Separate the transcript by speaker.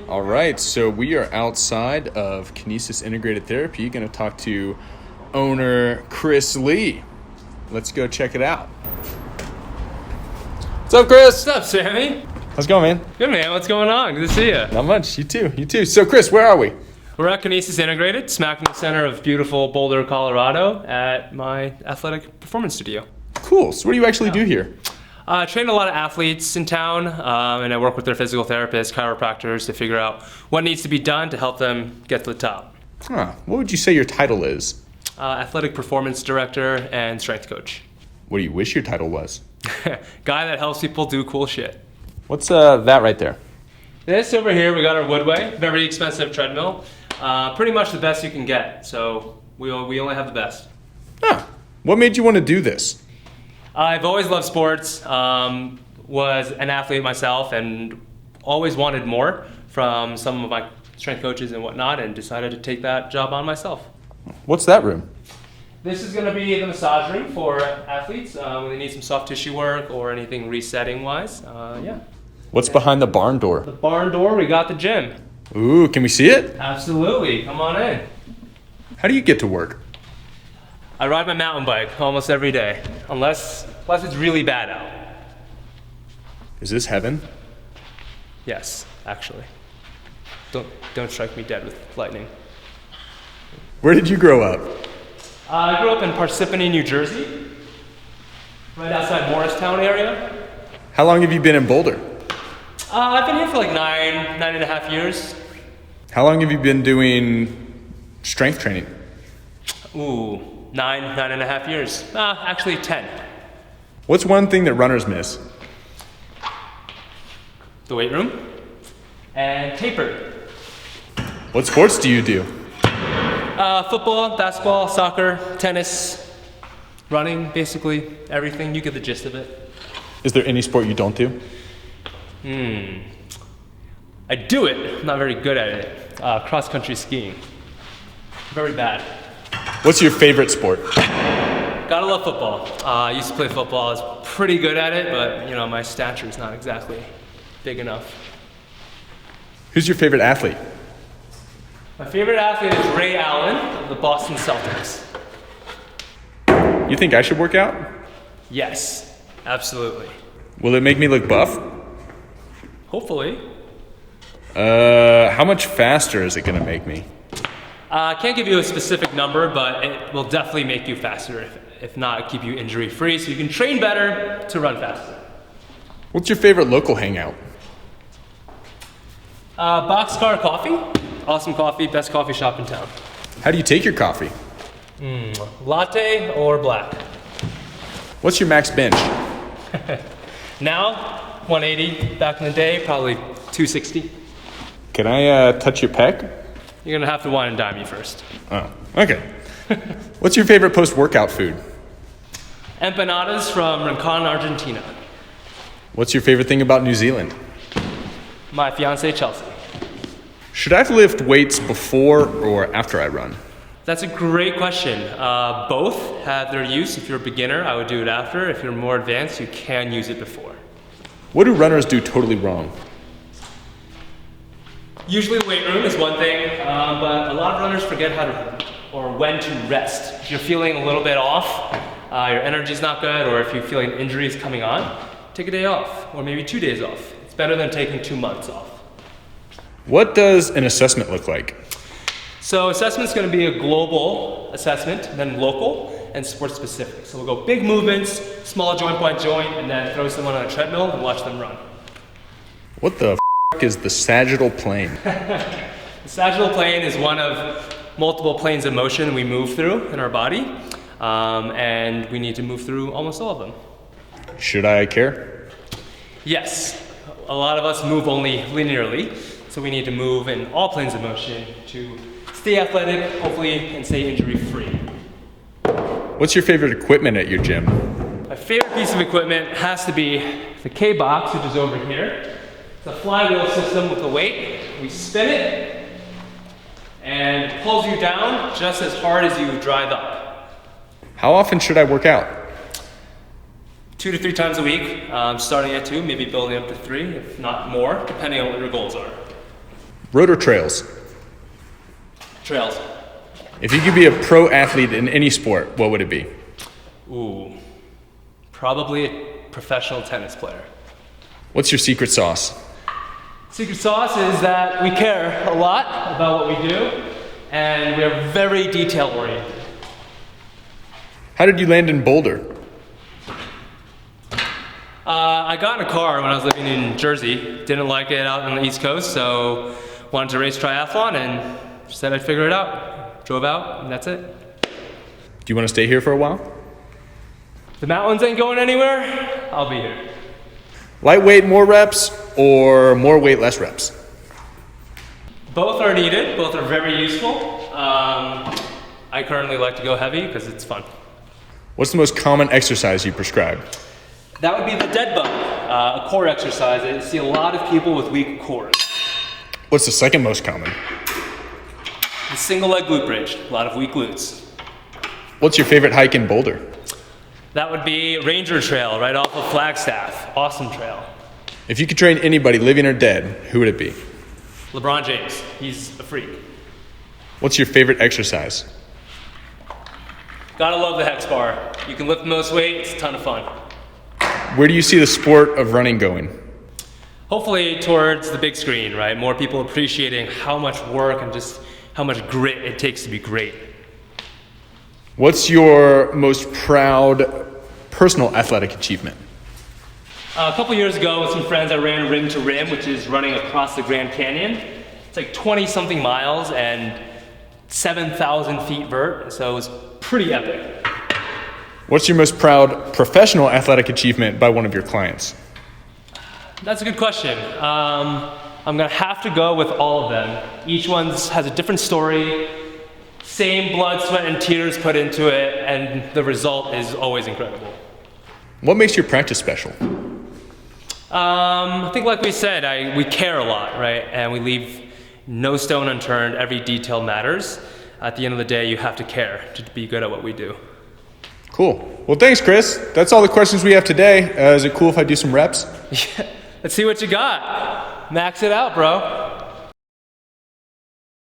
Speaker 1: All right, so we are outside of Kinesis Integrated Therapy, going to talk to owner Chris Lee. Let's go check it out. What's up, Chris?
Speaker 2: What's up, Sammy?
Speaker 1: How's it going, man?
Speaker 2: Good, man. What's going on? Good to see you.
Speaker 1: Not much. You too. So, Chris, where are we?
Speaker 2: We're at Kinesis Integrated, smack in the center of beautiful Boulder, Colorado, at my athletic performance studio.
Speaker 1: Cool. So what do you actually do here?
Speaker 2: I train a lot of athletes in town, and I work with their physical therapists, chiropractors to figure out what needs to be done to help them get to the top.
Speaker 1: What would you say your title is?
Speaker 2: Athletic performance director and strength coach.
Speaker 1: What do you wish your title was?
Speaker 2: Guy that helps people do cool shit.
Speaker 1: What's that right there?
Speaker 2: This over here, we got our Woodway, very expensive treadmill. Pretty much the best you can get, so we only have the best.
Speaker 1: What made you want to do this?
Speaker 2: I've always loved sports, was an athlete myself, and always wanted more from some of my strength coaches and whatnot, and decided to take that job on myself.
Speaker 1: What's that room?
Speaker 2: This is going to be the massage room for athletes when they need some soft tissue work or anything resetting wise.
Speaker 1: What's behind the barn door?
Speaker 2: The barn door, we got the gym.
Speaker 1: Ooh, can we see it?
Speaker 2: Absolutely, come on in.
Speaker 1: How do you get to work?
Speaker 2: I ride my mountain bike almost every day, unless it's really bad out.
Speaker 1: Is this heaven?
Speaker 2: Yes, actually. Don't strike me dead with lightning.
Speaker 1: Where did you grow up?
Speaker 2: I grew up in Parsippany, New Jersey, right outside Morristown area.
Speaker 1: How long have you been in Boulder?
Speaker 2: I've been here for like nine and a half years.
Speaker 1: How long have you been doing strength training?
Speaker 2: Ooh, nine and a half years. Actually 10.
Speaker 1: What's one thing that runners miss?
Speaker 2: The weight room and taper.
Speaker 1: What sports do you do?
Speaker 2: Football, basketball, soccer, tennis, running, basically everything. You get the gist of it.
Speaker 1: Is there any sport you don't do?
Speaker 2: I do it. I'm not very good at it. Cross-country skiing. Very bad.
Speaker 1: What's your favorite sport?
Speaker 2: Gotta love football. I used to play football. I was pretty good at it, but my stature is not exactly big enough.
Speaker 1: Who's your favorite athlete?
Speaker 2: My favorite athlete is Ray Allen of the Boston Celtics.
Speaker 1: You think I should work out?
Speaker 2: Yes, absolutely.
Speaker 1: Will it make me look buff?
Speaker 2: Hopefully.
Speaker 1: How much faster is it gonna make me?
Speaker 2: I can't give you a specific number, but it will definitely make you faster. If not, keep you injury-free so you can train better to run faster.
Speaker 1: What's your favorite local hangout?
Speaker 2: Boxcar Coffee. Awesome coffee, best coffee shop in town.
Speaker 1: How do you take your coffee?
Speaker 2: Latte or black?
Speaker 1: What's your max bench?
Speaker 2: Now, 180. Back in the day, probably 260.
Speaker 1: Can I touch your pec?
Speaker 2: You're gonna have to wine and dime me first.
Speaker 1: Oh, okay. What's your favorite post-workout food?
Speaker 2: Empanadas from Rincon, Argentina.
Speaker 1: What's your favorite thing about New Zealand?
Speaker 2: My fiance, Chelsea.
Speaker 1: Should I lift weights before or after I run?
Speaker 2: That's a great question. Both have their use. If you're a beginner, I would do it after. If you're more advanced, you can use it before.
Speaker 1: What do runners do totally wrong?
Speaker 2: Usually the weight room is one thing, but a lot of runners forget how to or when to rest. If you're feeling a little bit off, your energy's not good, or if you feel an injury is coming on, take a day off, or maybe 2 days off. It's better than taking 2 months off.
Speaker 1: What does an assessment look like?
Speaker 2: So assessment's gonna be a global assessment, then local and sport specific. So we'll go big movements, small joint by joint, and then throw someone on a treadmill and watch them run.
Speaker 1: What the is the sagittal plane?
Speaker 2: The sagittal plane is one of multiple planes of motion we move through in our body, and we need to move through almost all of them.
Speaker 1: Should I care?
Speaker 2: Yes, a lot of us move only linearly, so we need to move in all planes of motion to stay athletic, hopefully, and stay injury-free.
Speaker 1: What's your favorite equipment at your gym?
Speaker 2: My favorite piece of equipment has to be the K-Box, which is over here. It's a flywheel system with a weight. We spin it, and it pulls you down just as hard as you drive up.
Speaker 1: How often should I work out?
Speaker 2: 2 to 3 times a week, starting at 2, maybe building up to 3, if not more, depending on what your goals are.
Speaker 1: Road or trails?
Speaker 2: Trails.
Speaker 1: If you could be a pro athlete in any sport, what would it be?
Speaker 2: Ooh, probably a professional tennis player.
Speaker 1: What's your secret sauce?
Speaker 2: Secret sauce is that we care a lot about what we do, and we are very detail oriented.
Speaker 1: How did you land in Boulder?
Speaker 2: I got in a car when I was living in Jersey. Didn't like it out on the East Coast, so wanted to race triathlon and said I'd figure it out. Drove out, and that's it.
Speaker 1: Do you want to stay here for a while?
Speaker 2: The mountains ain't going anywhere. I'll be here.
Speaker 1: Lightweight, more reps, or more weight, less reps?
Speaker 2: Both are needed. Both are very useful. I currently like to go heavy because it's fun.
Speaker 1: What's the most common exercise you prescribe?
Speaker 2: That would be the dead bug, a core exercise. I see a lot of people with weak cores.
Speaker 1: What's the second most common?
Speaker 2: The single leg glute bridge, a lot of weak glutes.
Speaker 1: What's your favorite hike in Boulder?
Speaker 2: That would be Ranger Trail, right off of Flagstaff. Awesome trail.
Speaker 1: If you could train anybody, living or dead, who would it be?
Speaker 2: LeBron James, he's a freak.
Speaker 1: What's your favorite exercise?
Speaker 2: Gotta love the hex bar. You can lift the most weight, it's a ton of fun.
Speaker 1: Where do you see the sport of running going?
Speaker 2: Hopefully towards the big screen, right? More people appreciating how much work and just how much grit it takes to be great.
Speaker 1: What's your most proud personal athletic achievement?
Speaker 2: A couple years ago with some friends, I ran Rim to Rim, which is running across the Grand Canyon. It's like 20-something miles and 7,000 feet vert, so it was pretty epic.
Speaker 1: What's your most proud professional athletic achievement by one of your clients?
Speaker 2: That's a good question. I'm gonna have to go with all of them. Each one has a different story, same blood, sweat, and tears put into it, and the result is always incredible.
Speaker 1: What makes your practice special?
Speaker 2: I think like we said, we care a lot, right? And we leave no stone unturned, every detail matters. At the end of the day, you have to care to be good at what we do.
Speaker 1: Cool. Well, thanks, Chris. That's all the questions we have today. Is it cool if I do some reps?
Speaker 2: Yeah. Let's see what you got. Max it out, bro.